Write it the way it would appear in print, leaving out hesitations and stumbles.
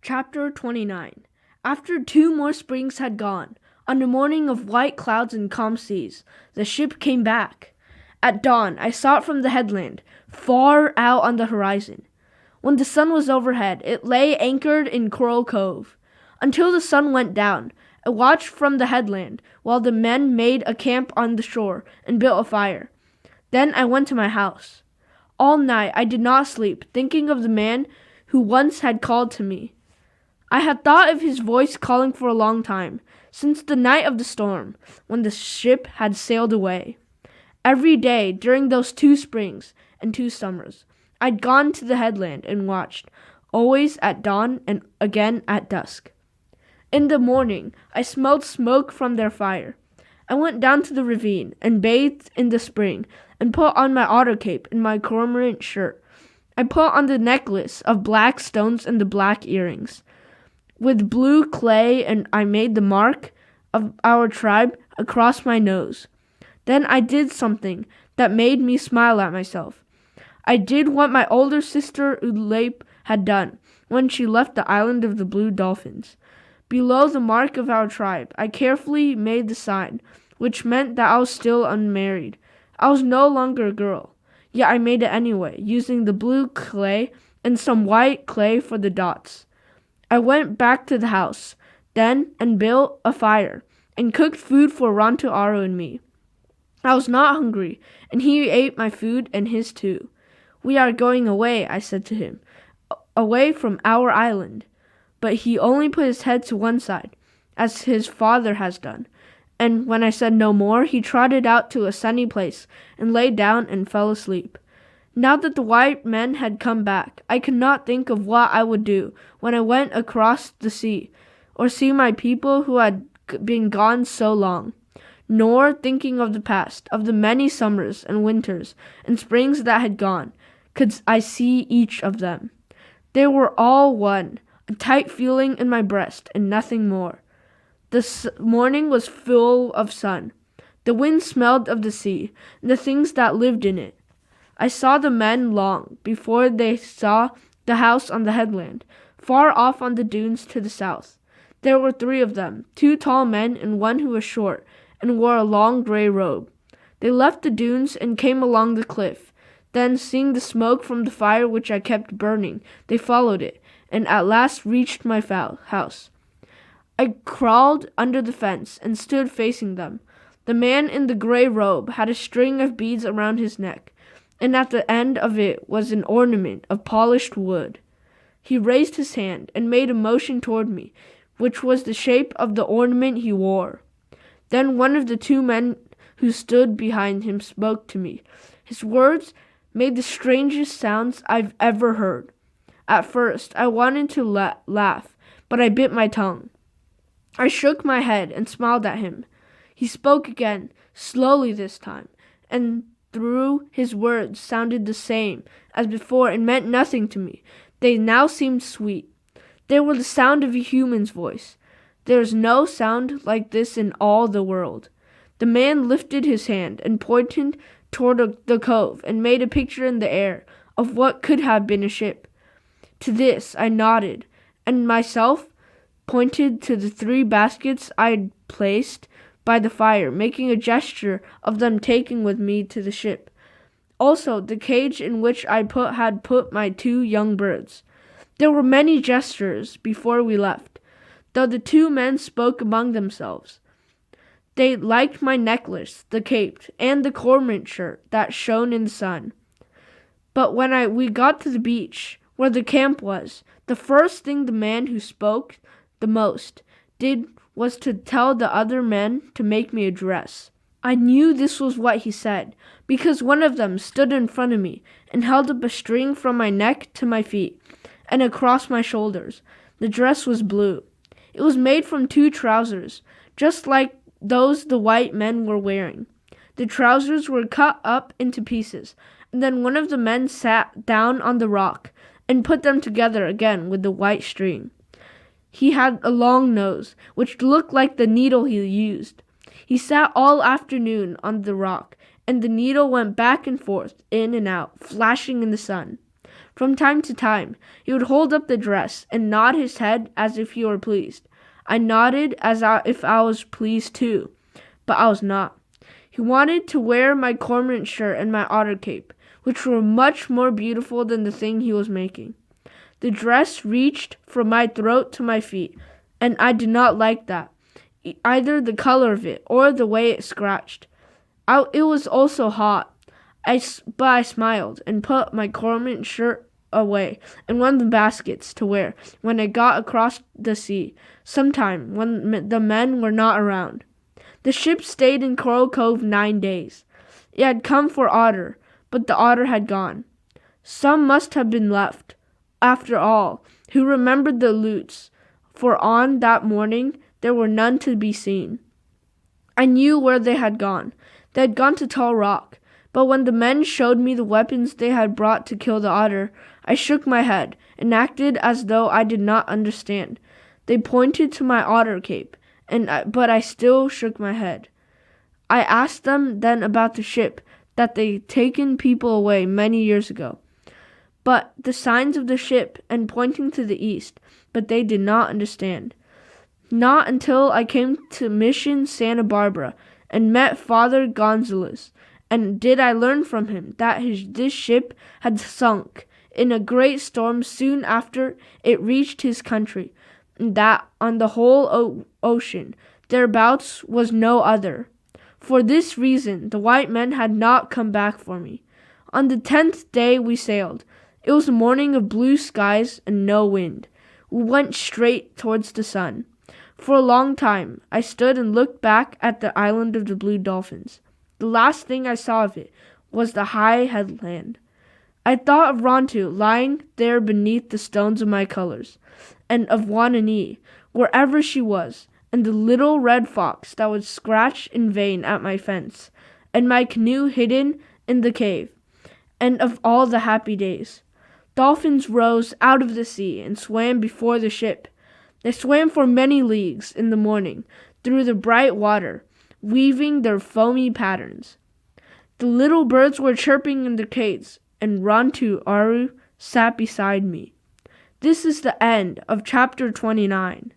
Chapter 29. After 2 more springs had gone, on a morning of white clouds and calm seas, the ship came back. At dawn, I saw it from the headland, far out on the horizon. When the sun was overhead, it lay anchored in Coral Cove. Until the sun went down, I watched from the headland while the men made a camp on the shore and built a fire. Then I went to my house. All night I did not sleep, thinking of the man who once had called to me. I had thought of his voice calling for a long time, since the night of the storm, when the ship had sailed away. Every day during those 2 springs and 2 summers, I'd gone to the headland and watched, always at dawn and again at dusk. In the morning, I smelled smoke from their fire. I went down to the ravine and bathed in the spring and put on my otter cape and my cormorant shirt. I put on the necklace of black stones and the black earrings. With blue clay, and I made the mark of our tribe across my nose. Then I did something that made me smile at myself. I did what my older sister Ulep had done when she left the island of the Blue Dolphins. Below the mark of our tribe, I carefully made the sign, which meant that I was still unmarried. I was no longer a girl, yet I made it anyway, using the blue clay and some white clay for the dots. I went back to the house, then, and built a fire, and cooked food for Rantuaro and me. I was not hungry, and he ate my food and his too. "We are going away," I said to him, "away from our island." But he only put his head to one side, as his father has done, and when I said no more, he trotted out to a sunny place and lay down and fell asleep. Now that the white men had come back, I could not think of what I would do when I went across the sea, or see my people who had been gone so long. Nor, thinking of the past, of the many summers and winters and springs that had gone, could I see each of them. They were all one, a tight feeling in my breast, and nothing more. The morning was full of sun. The wind smelled of the sea, and the things that lived in it. I saw the men long before they saw the house on the headland, far off on the dunes to the south. There were 3 of them, 2 tall men and one who was short and wore a long gray robe. They left the dunes and came along the cliff. Then, seeing the smoke from the fire which I kept burning, they followed it, and at last reached my house. I crawled under the fence and stood facing them. The man in the gray robe had a string of beads around his neck, and at the end of it was an ornament of polished wood. He raised his hand and made a motion toward me, which was the shape of the ornament he wore. Then one of the 2 men who stood behind him spoke to me. His words made the strangest sounds I've ever heard. At first, I wanted to laugh, but I bit my tongue. I shook my head and smiled at him. He spoke again, slowly this time, and through his words sounded the same as before and meant nothing to me. They now seemed sweet. They were the sound of a human's voice. There is no sound like this in all the world. The man lifted his hand and pointed toward the cove and made a picture in the air of what could have been a ship. To this I nodded, and myself pointed to the 3 baskets I had placed by the fire, making a gesture of them taking with me to the ship. Also, the cage in which I had put my 2 young birds. There were many gestures before we left, though the 2 men spoke among themselves. They liked my necklace, the cape, and the cormorant shirt that shone in the sun. But when we got to the beach, where the camp was, the first thing the man who spoke the most did was to tell the other men to make me a dress. I knew this was what he said, because one of them stood in front of me and held up a string from my neck to my feet and across my shoulders. The dress was blue. It was made from 2 trousers, just like those the white men were wearing. The trousers were cut up into pieces, and then one of the men sat down on the rock and put them together again with the white string. He had a long nose, which looked like the needle he used. He sat all afternoon on the rock, and the needle went back and forth, in and out, flashing in the sun. From time to time, he would hold up the dress and nod his head as if he were pleased. I nodded if I was pleased too, but I was not. He wanted to wear my cormorant shirt and my otter cape, which were much more beautiful than the thing he was making. The dress reached from my throat to my feet, and I did not like that, either the color of it or the way it scratched. It was also hot. But I smiled and put my cormorant shirt away in one of the baskets to wear when I got across the sea, sometime when the men were not around. The ship stayed in Coral Cove 9 days. It had come for otter, but the otter had gone. Some must have been left, after all, who remembered the lutes, for on that morning there were none to be seen. I knew where they had gone. They had gone to Tall Rock, but when the men showed me the weapons they had brought to kill the otter, I shook my head and acted as though I did not understand. They pointed to my otter cape, but I still shook my head. I asked them then about the ship that they'd taken people away many years ago, but the signs of the ship and pointing to the east, but they did not understand. Not until I came to Mission Santa Barbara and met Father Gonzalez, and did I learn from him that this ship had sunk in a great storm soon after it reached his country, and that on the whole ocean thereabouts was no other. For this reason the white men had not come back for me. On the 10th day we sailed. It was a morning of blue skies and no wind. We went straight towards the sun. For a long time I stood and looked back at the island of the Blue Dolphins. The last thing I saw of it was the high headland. I thought of Rontu lying there beneath the stones of my colors, and of Juana Maria, wherever she was, and the little red fox that would scratch in vain at my fence, and my canoe hidden in the cave, and of all the happy days. Dolphins rose out of the sea and swam before the ship. They swam for many leagues in the morning through the bright water, weaving their foamy patterns. The little birds were chirping in their cages, and Rontu Aru sat beside me. This is the end of chapter 29.